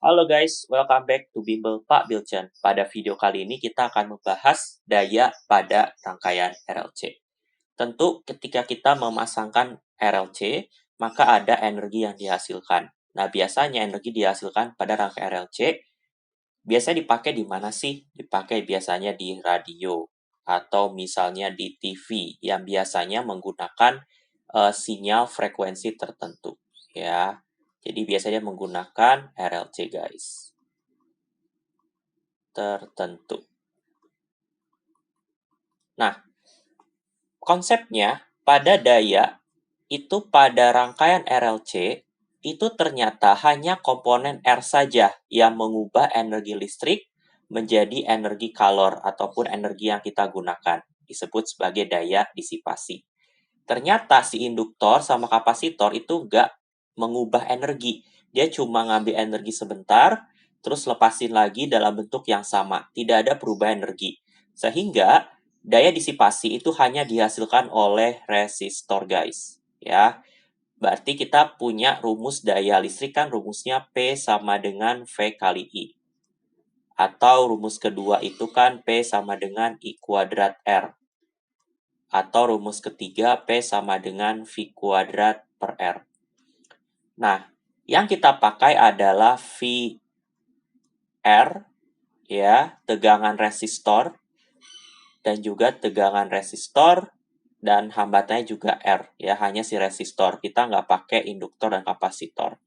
Halo guys, welcome back to Bimbel Pak Bilcen. Pada video kali ini kita akan membahas daya pada rangkaian RLC. Tentu ketika kita memasangkan RLC, maka ada energi yang dihasilkan. Nah, biasanya energi dihasilkan pada rangkaian RLC biasanya dipakai di mana sih? Dipakai biasanya di radio atau misalnya di TV yang biasanya menggunakan sinyal frekuensi tertentu, ya. Jadi biasanya menggunakan RLC, guys. Tertentu. Nah, konsepnya pada daya itu pada rangkaian RLC itu ternyata hanya komponen R saja yang mengubah energi listrik menjadi energi kalor ataupun energi yang kita gunakan. Disebut sebagai daya disipasi. Ternyata si induktor sama kapasitor itu nggak mengubah energi. Dia cuma ngambil energi sebentar, terus lepasin lagi dalam bentuk yang sama. Tidak ada perubahan energi. Sehingga daya disipasi itu hanya dihasilkan oleh resistor, guys. Ya, berarti kita punya rumus daya listrik kan rumusnya P sama dengan V kali I. Atau rumus kedua itu kan P sama dengan I kuadrat R. Atau rumus ketiga P sama dengan V kuadrat per R. Nah, yang kita pakai adalah VR, ya, tegangan resistor, dan juga tegangan resistor, dan hambatannya juga R, ya, hanya si resistor. Kita nggak pakai induktor dan kapasitor.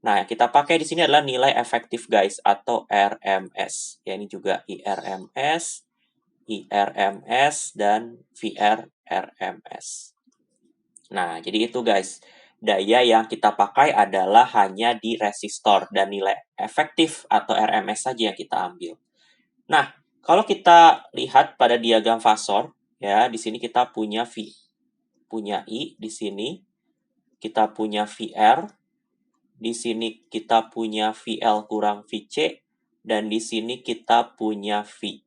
Nah, yang kita pakai di sini adalah nilai efektif, guys, atau RMS. Ya, ini juga IRMS, dan VRRMS. Nah, jadi itu, guys. Daya yang kita pakai adalah hanya di resistor dan nilai efektif atau RMS saja yang kita ambil. Nah, kalau kita lihat pada diagram fasor, ya, di sini kita punya I, di sini kita punya VR, di sini kita punya VL kurang VC, dan di sini kita punya V.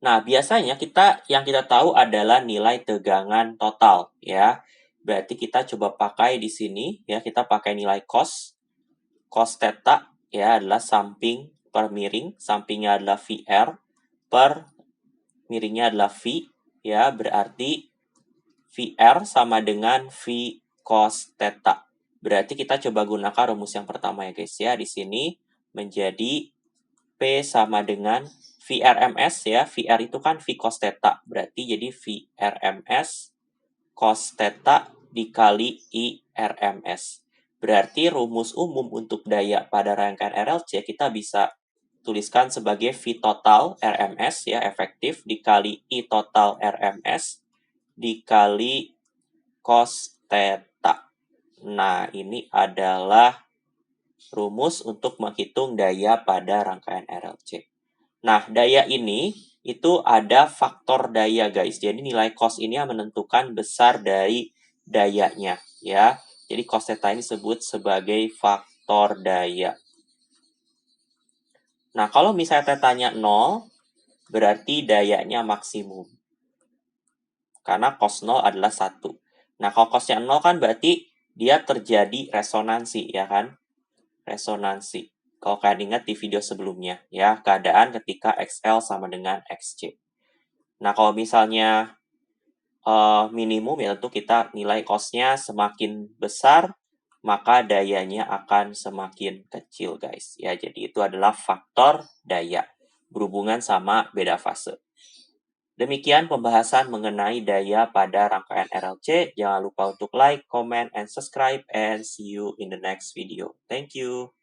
Nah, biasanya yang kita tahu adalah nilai tegangan total, ya. Berarti kita coba pakai di sini, ya, kita pakai nilai cos theta, ya, adalah samping per miring, sampingnya adalah VR, per miringnya adalah V, ya, berarti VR sama dengan V cos theta. Berarti kita coba gunakan rumus yang pertama ya guys ya. Di sini menjadi P sama dengan VRMS ya. VR itu kan V cos theta. Berarti jadi VRMS cos theta dikali IRMS. Berarti rumus umum untuk daya pada rangkaian RLC kita bisa tuliskan sebagai V total RMS ya efektif dikali I total RMS dikali cos theta. Nah, ini adalah rumus untuk menghitung daya pada rangkaian RLC. Nah, daya ini itu ada faktor daya, guys. Jadi nilai cos ini yang menentukan besar dari dayanya, ya. Jadi cos theta ini disebut sebagai faktor daya. Nah, kalau misalnya tetanya 0, berarti dayanya maksimum. Karena cos 0 adalah 1. Nah, kalau cosnya 0 kan berarti dia terjadi resonansi, ya kan? Resonansi. Kalau kalian ingat di video sebelumnya, ya, keadaan ketika XL sama dengan XC. Nah, kalau misalnya minimum, ya tentu kita nilai cos-nya semakin besar, maka dayanya akan semakin kecil, guys. Ya, jadi itu adalah faktor daya berhubungan sama beda fase. Demikian pembahasan mengenai daya pada rangkaian RLC. Jangan lupa untuk like, comment, and subscribe, and see you in the next video. Thank you.